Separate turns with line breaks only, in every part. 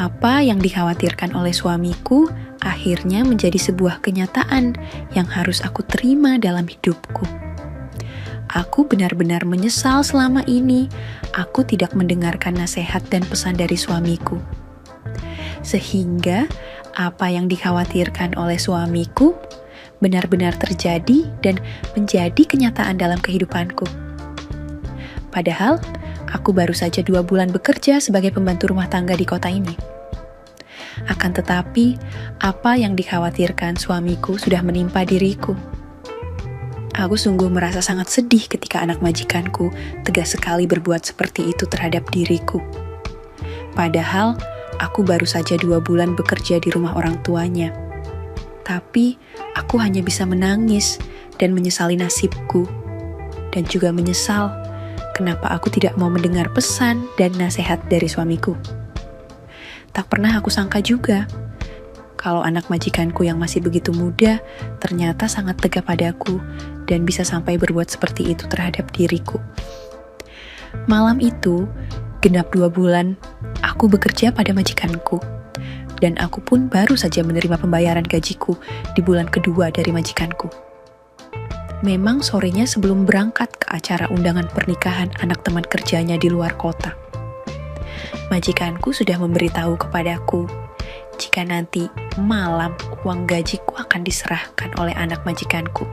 Apa yang dikhawatirkan oleh suamiku akhirnya menjadi sebuah kenyataan yang harus aku terima dalam hidupku. Aku benar-benar menyesal selama ini aku tidak mendengarkan nasihat dan pesan dari suamiku. Sehingga apa yang dikhawatirkan oleh suamiku benar-benar terjadi dan menjadi kenyataan dalam kehidupanku. Padahal, aku baru saja 2 bulan bekerja sebagai pembantu rumah tangga di kota ini. Akan tetapi, apa yang dikhawatirkan suamiku sudah menimpa diriku. Aku sungguh merasa sangat sedih ketika anak majikanku tegas sekali berbuat seperti itu terhadap diriku. Padahal, aku baru saja 2 bulan bekerja di rumah orang tuanya. Tapi, aku hanya bisa menangis dan menyesali nasibku. Dan juga menyesal kenapa aku tidak mau mendengar pesan dan nasihat dari suamiku. Tak pernah aku sangka juga kalau anak majikanku yang masih begitu muda ternyata sangat tega padaku dan bisa sampai berbuat seperti itu terhadap diriku. Malam itu, genap 2 bulan, aku bekerja pada majikanku. Dan aku pun baru saja menerima pembayaran gajiku di bulan kedua dari majikanku. Memang sorenya sebelum berangkat ke acara undangan pernikahan anak teman kerjanya di luar kota. Majikanku sudah memberitahu kepadaku jika nanti malam uang gajiku akan diserahkan oleh anak majikanku.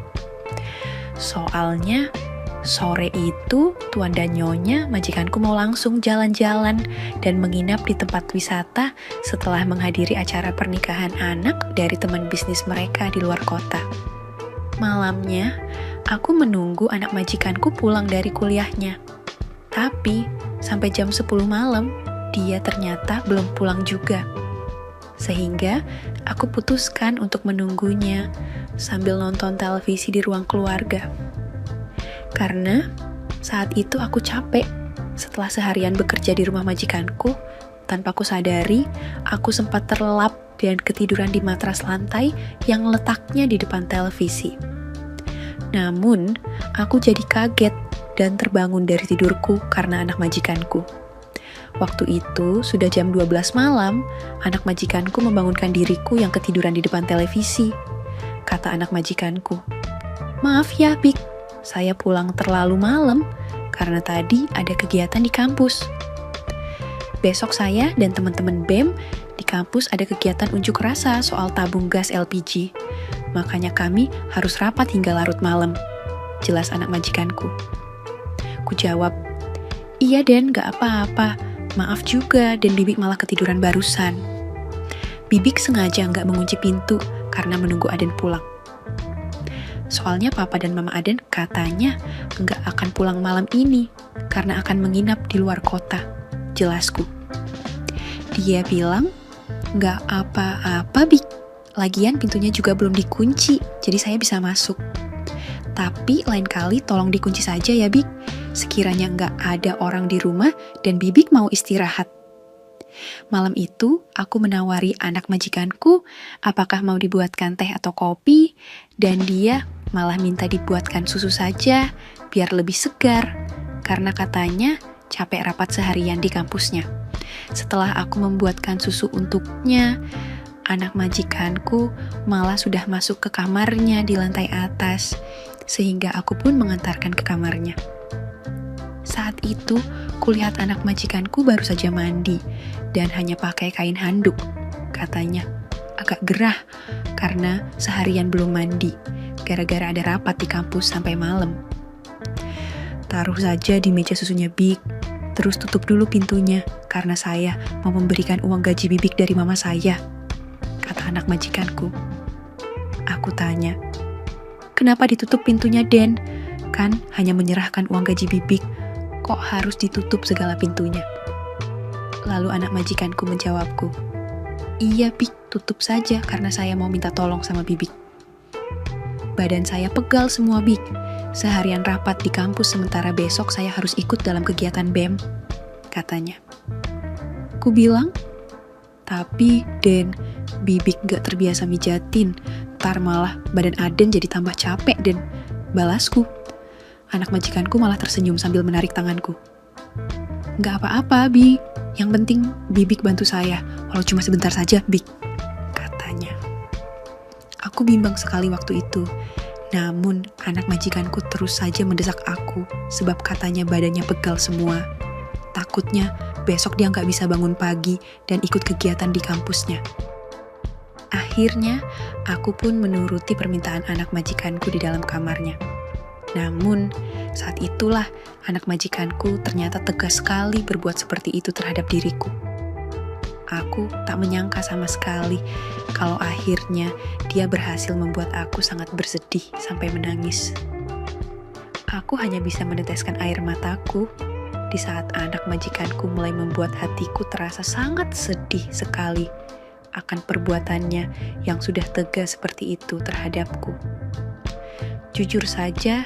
Soalnya sore itu tuan dan nyonya majikanku mau langsung jalan-jalan dan menginap di tempat wisata setelah menghadiri acara pernikahan anak dari teman bisnis mereka di luar kota. Malamnya, aku menunggu anak majikanku pulang dari kuliahnya. Tapi, sampai jam 10 malam, dia ternyata belum pulang juga. Sehingga, aku putuskan untuk menunggunya sambil nonton televisi di ruang keluarga. Karena saat itu aku capek setelah seharian bekerja di rumah majikanku. Tanpa aku sadari, aku sempat terlelap dan ketiduran di matras lantai yang letaknya di depan televisi. Namun, aku jadi kaget dan terbangun dari tidurku karena anak majikanku. Waktu itu sudah jam 12 malam, anak majikanku membangunkan diriku yang ketiduran di depan televisi. Kata anak majikanku, "Maaf ya, Bik, saya pulang terlalu malam karena tadi ada kegiatan di kampus. Besok saya dan teman-teman BEM di kampus ada kegiatan unjuk rasa soal tabung gas LPG. Makanya kami harus rapat hingga larut malam," jelas anak majikanku. Ku jawab, "Iya Den, gak apa-apa. Maaf juga dan Bibik malah ketiduran barusan." Bibik sengaja gak mengunci pintu karena menunggu Aden pulang. Soalnya Papa dan Mama Aden katanya nggak akan pulang malam ini karena akan menginap di luar kota, jelasku. Dia bilang, "Nggak apa-apa, Bik. Lagian pintunya juga belum dikunci, jadi saya bisa masuk. Tapi lain kali tolong dikunci saja ya, Bik. Sekiranya nggak ada orang di rumah dan Bibik mau istirahat." Malam itu, aku menawari anak majikanku apakah mau dibuatkan teh atau kopi, dan dia malah minta dibuatkan susu saja biar lebih segar, karena katanya capek rapat seharian di kampusnya. Setelah aku membuatkan susu untuknya, anak majikanku malah sudah masuk ke kamarnya di lantai atas, sehingga aku pun mengantarkan ke kamarnya. Saat itu, kulihat anak majikanku baru saja mandi dan hanya pakai kain handuk. Katanya, agak gerah karena seharian belum mandi, gara-gara ada rapat di kampus sampai malam. "Taruh saja di meja susunya, Bik. Terus tutup dulu pintunya, karena saya mau memberikan uang gaji Bibik dari mama saya," kata anak majikanku. Aku tanya, "Kenapa ditutup pintunya, Den? Kan hanya menyerahkan uang gaji Bibik. Kok harus ditutup segala pintunya?" Lalu anak majikanku menjawabku, "Iya, Bik, tutup saja karena saya mau minta tolong sama Bibik." Badan saya pegal semua, Bik. Seharian rapat di kampus sementara besok saya harus ikut dalam kegiatan BEM, katanya. Ku bilang, "Tapi, Den, Bibik gak terbiasa mijatin. Ntar malah badan Aden jadi tambah capek, Den," balasku. Anak majikanku malah tersenyum sambil menarik tanganku. "Gak apa-apa, Bi. Yang penting Bibik bantu saya, walau cuma sebentar saja, Bik, katanya. Aku bimbang sekali waktu itu. Namun, anak majikanku terus saja mendesak aku, sebab katanya badannya pegal semua. Takutnya besok dia nggak bisa bangun pagi dan ikut kegiatan di kampusnya. Akhirnya, aku pun menuruti permintaan anak majikanku di dalam kamarnya. Namun, saat itulah anak majikanku ternyata tegas sekali berbuat seperti itu terhadap diriku. Aku tak menyangka sama sekali kalau akhirnya dia berhasil membuat aku sangat bersedih sampai menangis. Aku hanya bisa meneteskan air mataku di saat anak majikanku mulai membuat hatiku terasa sangat sedih sekali akan perbuatannya yang sudah tegas seperti itu terhadapku. Jujur saja,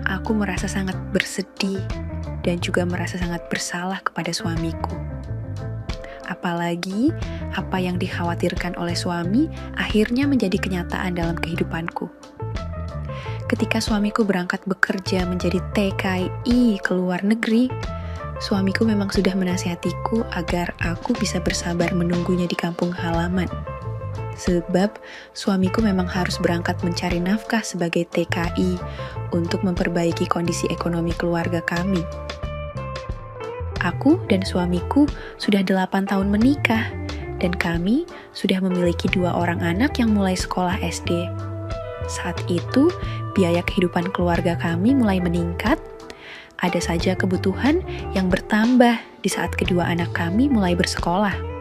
aku merasa sangat bersedih dan juga merasa sangat bersalah kepada suamiku. Apalagi apa yang dikhawatirkan oleh suami akhirnya menjadi kenyataan dalam kehidupanku. Ketika suamiku berangkat bekerja menjadi TKI ke luar negeri, suamiku memang sudah menasihatiku agar aku bisa bersabar menunggunya di kampung halaman. Sebab suamiku memang harus berangkat mencari nafkah sebagai TKI untuk memperbaiki kondisi ekonomi keluarga kami. Aku dan suamiku sudah 8 tahun menikah dan kami sudah memiliki 2 orang anak yang mulai sekolah SD. Saat itu, biaya kehidupan keluarga kami mulai meningkat. Ada saja kebutuhan yang bertambah di saat kedua anak kami mulai bersekolah.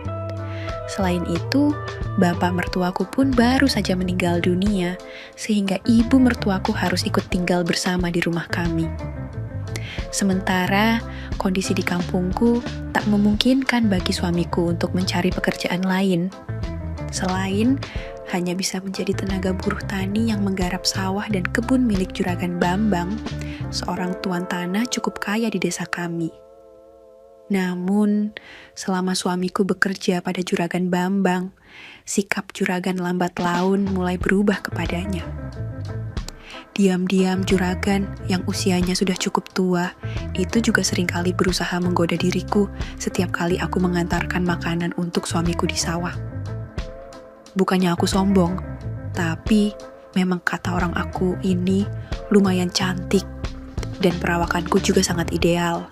Selain itu, bapak mertuaku pun baru saja meninggal dunia, sehingga ibu mertuaku harus ikut tinggal bersama di rumah kami. Sementara, kondisi di kampungku tak memungkinkan bagi suamiku untuk mencari pekerjaan lain. Selain hanya bisa menjadi tenaga buruh tani yang menggarap sawah dan kebun milik Juragan Bambang, seorang tuan tanah cukup kaya di desa kami. Namun, selama suamiku bekerja pada Juragan Bambang, sikap Juragan lambat laun mulai berubah kepadanya. Diam-diam Juragan yang usianya sudah cukup tua, itu juga seringkali berusaha menggoda diriku setiap kali aku mengantarkan makanan untuk suamiku di sawah. Bukannya aku sombong, tapi memang kata orang aku ini lumayan cantik dan perawakanku juga sangat ideal.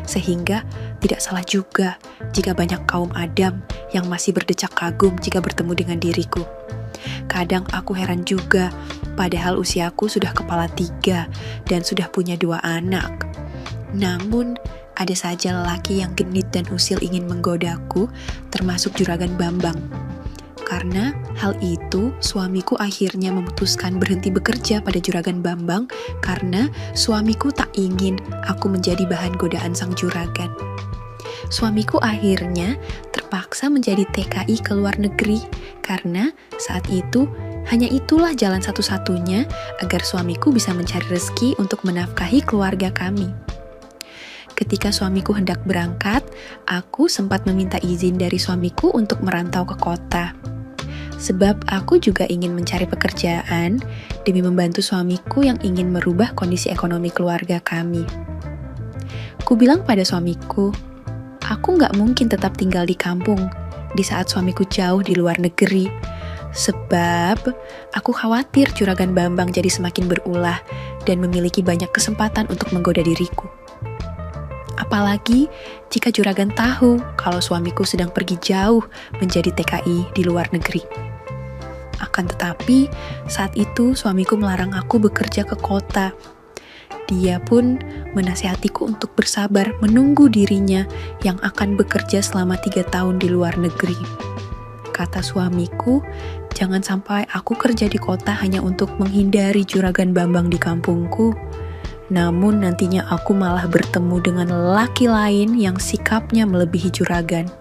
Sehingga tidak salah juga jika banyak kaum Adam yang masih berdecak kagum jika bertemu dengan diriku. Kadang aku heran juga, padahal usiaku sudah kepala 3 dan sudah punya 2 anak. Namun, ada saja lelaki yang genit dan usil ingin menggodaku, termasuk Juragan Bambang. Karena hal itu, suamiku akhirnya memutuskan berhenti bekerja pada Juragan Bambang karena suamiku tak ingin aku menjadi bahan godaan sang juragan. Suamiku akhirnya terpaksa menjadi TKI ke luar negeri karena saat itu hanya itulah jalan satu-satunya agar suamiku bisa mencari rezeki untuk menafkahi keluarga kami. Ketika suamiku hendak berangkat, aku sempat meminta izin dari suamiku untuk merantau ke kota. Sebab aku juga ingin mencari pekerjaan demi membantu suamiku yang ingin merubah kondisi ekonomi keluarga kami. Ku bilang pada suamiku, aku nggak mungkin tetap tinggal di kampung di saat suamiku jauh di luar negeri. Sebab aku khawatir Juragan Bambang jadi semakin berulah dan memiliki banyak kesempatan untuk menggoda diriku. Apalagi jika Juragan tahu kalau suamiku sedang pergi jauh menjadi TKI di luar negeri. Akan tetapi, saat itu suamiku melarang aku bekerja ke kota. Dia pun menasihatiku untuk bersabar menunggu dirinya yang akan bekerja selama 3 tahun di luar negeri. Kata suamiku, jangan sampai aku kerja di kota hanya untuk menghindari Juragan Bambang di kampungku. Namun nantinya aku malah bertemu dengan lelaki lain yang sikapnya melebihi Juragan.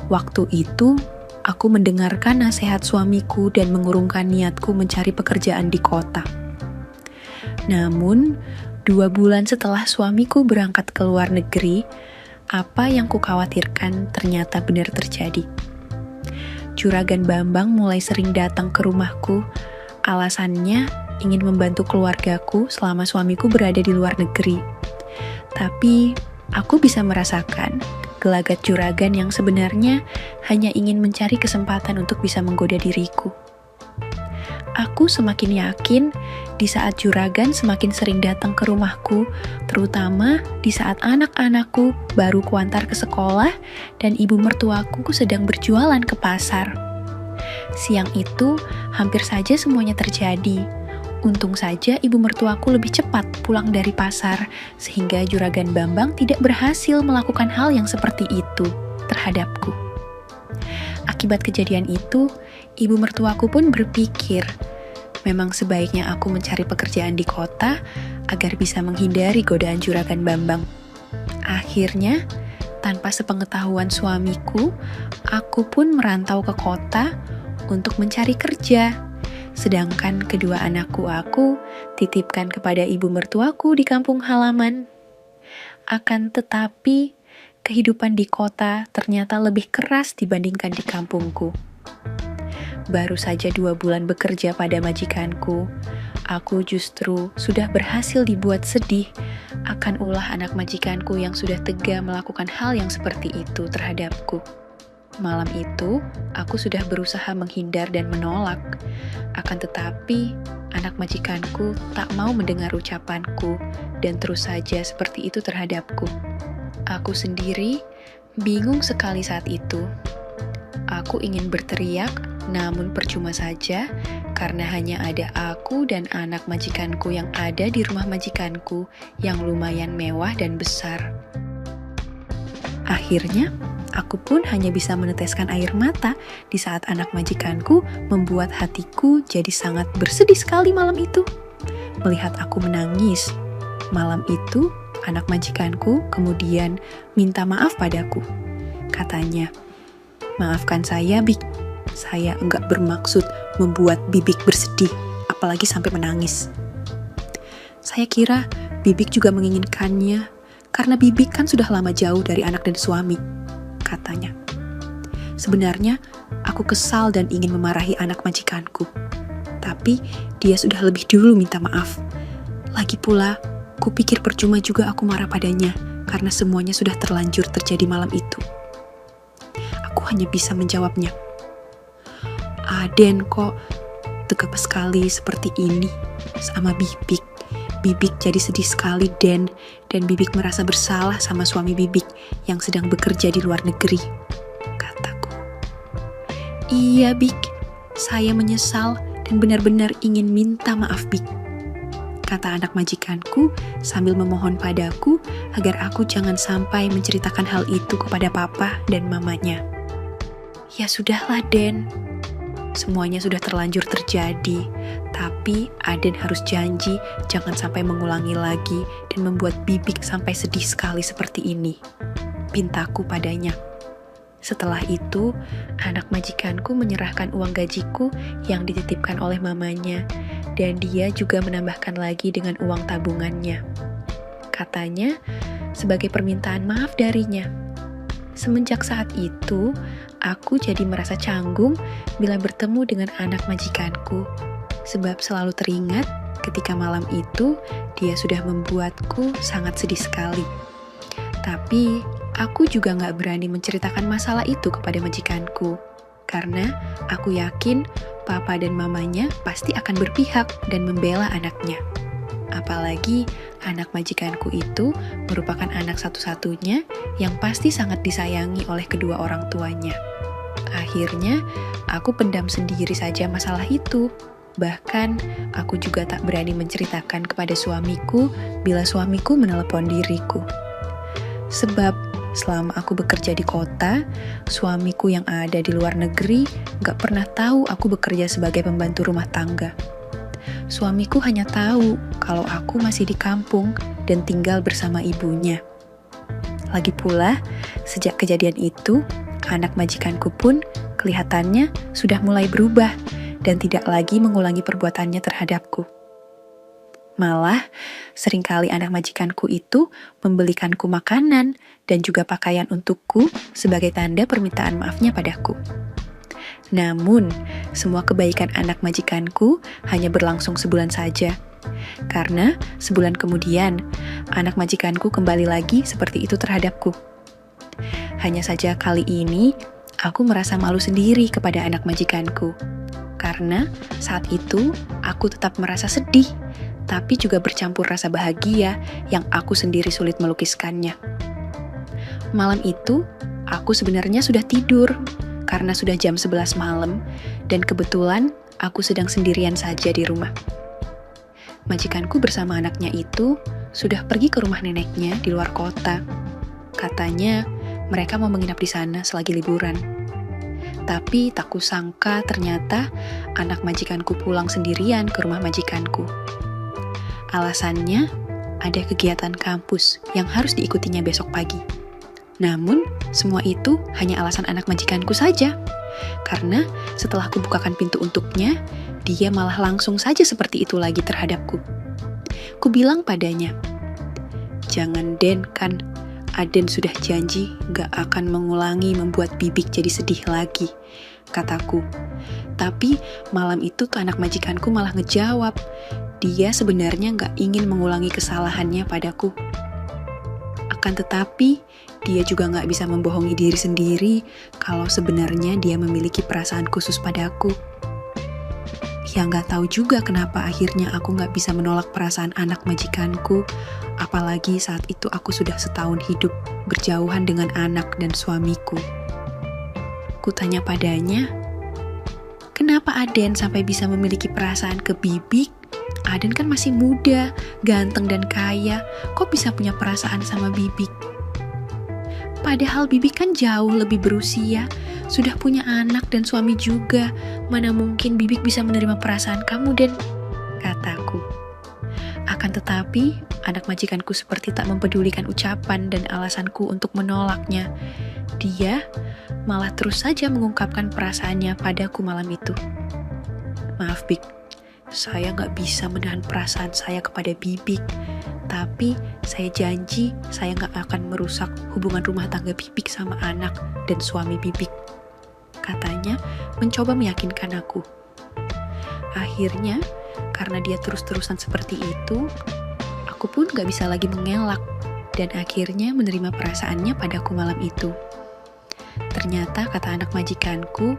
Waktu itu, aku mendengarkan nasihat suamiku dan mengurungkan niatku mencari pekerjaan di kota. Namun, 2 bulan setelah suamiku berangkat ke luar negeri, apa yang kukhawatirkan ternyata benar terjadi. Juragan Bambang mulai sering datang ke rumahku, alasannya ingin membantu keluargaku selama suamiku berada di luar negeri. Tapi, aku bisa merasakan Gelagat juragan yang sebenarnya hanya ingin mencari kesempatan untuk bisa menggoda diriku. Aku semakin yakin di saat juragan semakin sering datang ke rumahku, terutama di saat anak-anakku baru kuantar ke sekolah dan ibu mertuaku sedang berjualan ke pasar. Siang itu hampir saja semuanya terjadi. Untung saja ibu mertuaku lebih cepat pulang dari pasar, sehingga juragan Bambang tidak berhasil melakukan hal yang seperti itu terhadapku. Akibat kejadian itu, ibu mertuaku pun berpikir, memang sebaiknya aku mencari pekerjaan di kota agar bisa menghindari godaan juragan Bambang. Akhirnya, tanpa sepengetahuan suamiku, aku pun merantau ke kota untuk mencari kerja. Sedangkan kedua anakku aku titipkan kepada ibu mertuaku di kampung halaman. Akan tetapi, kehidupan di kota ternyata lebih keras dibandingkan di kampungku. Baru saja 2 bulan bekerja pada majikanku, aku justru sudah berhasil dibuat sedih akan ulah anak majikanku yang sudah tega melakukan hal yang seperti itu terhadapku. Malam itu, aku sudah berusaha menghindar dan menolak. Akan tetapi, anak majikanku tak mau mendengar ucapanku dan terus saja seperti itu terhadapku. Aku sendiri bingung sekali saat itu. Aku ingin berteriak, namun percuma saja karena hanya ada aku dan anak majikanku yang ada di rumah majikanku yang lumayan mewah dan besar. Akhirnya, aku pun hanya bisa meneteskan air mata di saat anak majikanku membuat hatiku jadi sangat bersedih sekali malam itu. Melihat aku menangis, malam itu anak majikanku kemudian minta maaf padaku. Katanya, "Maafkan saya, Bik. Saya enggak bermaksud membuat Bibik bersedih, apalagi sampai menangis. Saya kira Bibik juga menginginkannya, karena Bibik kan sudah lama jauh dari anak dan suami," katanya. Sebenarnya, aku kesal dan ingin memarahi anak majikanku. Tapi, dia sudah lebih dulu minta maaf. Lagi pula, kupikir percuma juga aku marah padanya, karena semuanya sudah terlanjur terjadi malam itu. Aku hanya bisa menjawabnya, "Aden kok tegap sekali seperti ini sama Bibik. Bibik jadi sedih sekali, Den, dan Bibik merasa bersalah sama suami Bibik yang sedang bekerja di luar negeri," kataku. "Iya, Bik, saya menyesal dan benar-benar ingin minta maaf, Bik," kata anak majikanku sambil memohon padaku agar aku jangan sampai menceritakan hal itu kepada papa dan mamanya. "Ya sudahlah, Den. Semuanya sudah terlanjur terjadi, tapi Aden harus janji jangan sampai mengulangi lagi dan membuat Bibik sampai sedih sekali seperti ini," pintaku padanya. Setelah itu, anak majikanku menyerahkan uang gajiku yang dititipkan oleh mamanya, dan dia juga menambahkan lagi dengan uang tabungannya. Katanya, sebagai permintaan maaf darinya. Semenjak saat itu, aku jadi merasa canggung bila bertemu dengan anak majikanku, sebab selalu teringat ketika malam itu dia sudah membuatku sangat sedih sekali. Tapi, aku juga gak berani menceritakan masalah itu kepada majikanku, karena aku yakin papa dan mamanya pasti akan berpihak dan membela anaknya. Apalagi anak majikanku itu merupakan anak satu-satunya yang pasti sangat disayangi oleh kedua orang tuanya. Akhirnya, aku pendam sendiri saja masalah itu. Bahkan, aku juga tak berani menceritakan kepada suamiku bila suamiku menelepon diriku. Sebab, selama aku bekerja di kota, suamiku yang ada di luar negeri gak pernah tahu aku bekerja sebagai pembantu rumah tangga. Suamiku hanya tahu kalau aku masih di kampung dan tinggal bersama ibunya. Lagi pula, sejak kejadian itu, anak majikanku pun kelihatannya sudah mulai berubah dan tidak lagi mengulangi perbuatannya terhadapku. Malah, seringkali anak majikanku itu membelikanku makanan dan juga pakaian untukku sebagai tanda permintaan maafnya padaku. Namun, semua kebaikan anak majikanku hanya berlangsung sebulan saja. Karena sebulan kemudian, anak majikanku kembali lagi seperti itu terhadapku. Hanya saja kali ini, aku merasa malu sendiri kepada anak majikanku. Karena saat itu, aku tetap merasa sedih, tapi juga bercampur rasa bahagia yang aku sendiri sulit melukiskannya. Malam itu, aku sebenarnya sudah tidur, karena sudah jam 11 malam, dan kebetulan aku sedang sendirian saja di rumah. Majikanku bersama anaknya itu sudah pergi ke rumah neneknya di luar kota. Katanya, mereka mau menginap di sana selagi liburan. Tapi tak kusangka ternyata anak majikanku pulang sendirian ke rumah majikanku. Alasannya, ada kegiatan kampus yang harus diikutinya besok pagi. Namun, semua itu hanya alasan anak majikanku saja. Karena setelah kubukakan pintu untuknya, dia malah langsung saja seperti itu lagi terhadapku. Ku bilang padanya, "Jangan Den, kan Aden sudah janji gak akan mengulangi membuat Bibik jadi sedih lagi," kataku. Tapi malam itu tuh anak majikanku malah ngejawab, dia sebenarnya gak ingin mengulangi kesalahannya padaku. Akan tetapi, dia juga gak bisa membohongi diri sendiri kalau sebenarnya dia memiliki perasaan khusus padaku. Ya gak tahu juga kenapa akhirnya aku gak bisa menolak perasaan anak majikanku, apalagi saat itu aku sudah setahun hidup berjauhan dengan anak dan suamiku. Kutanya padanya, "Kenapa Aden sampai bisa memiliki perasaan ke Bibik? Aden kan masih muda, ganteng dan kaya, kok bisa punya perasaan sama Bibik? Padahal Bibik kan jauh lebih berusia, sudah punya anak dan suami juga. Mana mungkin Bibik bisa menerima perasaan kamu, Den?" kataku. Akan tetapi, anak majikanku seperti tak mempedulikan ucapan dan alasanku untuk menolaknya. Dia malah terus saja mengungkapkan perasaannya padaku malam itu. "Maaf, Bik, saya gak bisa menahan perasaan saya kepada Bibik. Tapi saya janji saya gak akan merusak hubungan rumah tangga Bibik sama anak dan suami Bibik," katanya mencoba meyakinkan aku. Akhirnya, karena dia terus-terusan seperti itu, aku pun gak bisa lagi mengelak dan akhirnya menerima perasaannya padaku malam itu. Ternyata kata anak majikanku,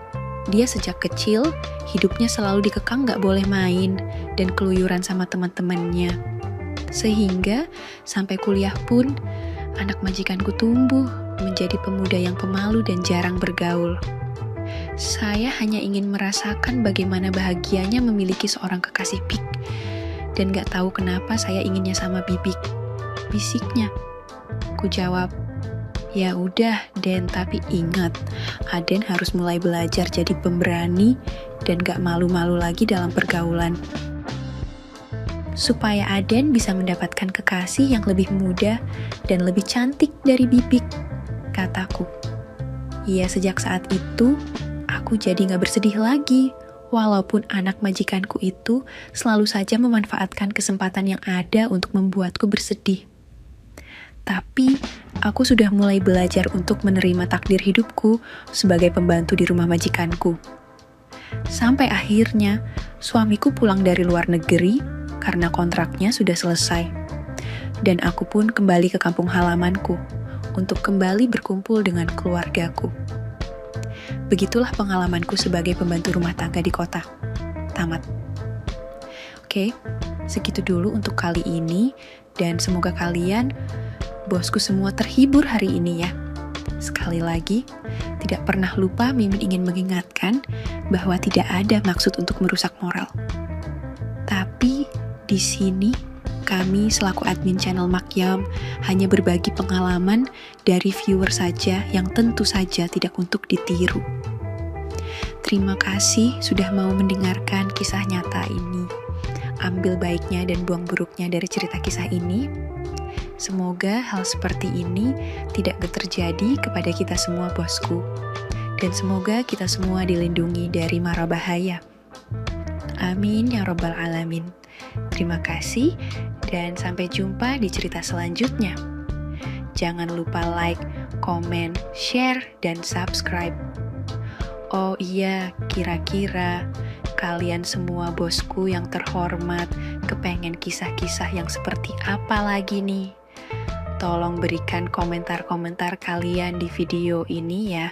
dia sejak kecil hidupnya selalu dikekang gak boleh main dan keluyuran sama teman-temannya. Sehingga sampai kuliah pun anak majikanku tumbuh menjadi pemuda yang pemalu dan jarang bergaul. Saya hanya ingin merasakan bagaimana bahagianya memiliki seorang kekasih Bik. Dan gak tahu kenapa saya inginnya sama Bibik, bisiknya. Ku jawab, "Ya udah Den, tapi ingat, Aden harus mulai belajar jadi pemberani dan gak malu-malu lagi dalam pergaulan. Supaya Aden bisa mendapatkan kekasih yang lebih muda dan lebih cantik dari Bibik," kataku. Ya sejak saat itu, aku jadi gak bersedih lagi, walaupun anak majikanku itu selalu saja memanfaatkan kesempatan yang ada untuk membuatku bersedih. Tapi, aku sudah mulai belajar untuk menerima takdir hidupku sebagai pembantu di rumah majikanku. Sampai akhirnya, suamiku pulang dari luar negeri karena kontraknya sudah selesai. Dan aku pun kembali ke kampung halamanku untuk kembali berkumpul dengan keluargaku. Begitulah pengalamanku sebagai pembantu rumah tangga di kota. Tamat. Oke, segitu dulu untuk kali ini, dan semoga kalian, bosku semua, terhibur hari ini ya. Sekali lagi, tidak pernah lupa Mimin ingin mengingatkan bahwa tidak ada maksud untuk merusak moral. Tapi di sini kami selaku admin channel Makyam hanya berbagi pengalaman dari viewer saja yang tentu saja tidak untuk ditiru. Terima kasih sudah mau mendengarkan kisah nyata ini. Ambil baiknya dan buang buruknya dari cerita kisah ini. Semoga hal seperti ini tidak terjadi kepada kita semua, bosku. Dan semoga kita semua dilindungi dari mara bahaya. Amin ya robbal alamin. Terima kasih dan sampai jumpa di cerita selanjutnya. Jangan lupa like, komen, share, dan subscribe. Oh iya, kira-kira kalian semua bosku yang terhormat kepengen kisah-kisah yang seperti apa lagi nih? Tolong berikan komentar-komentar kalian di video ini ya.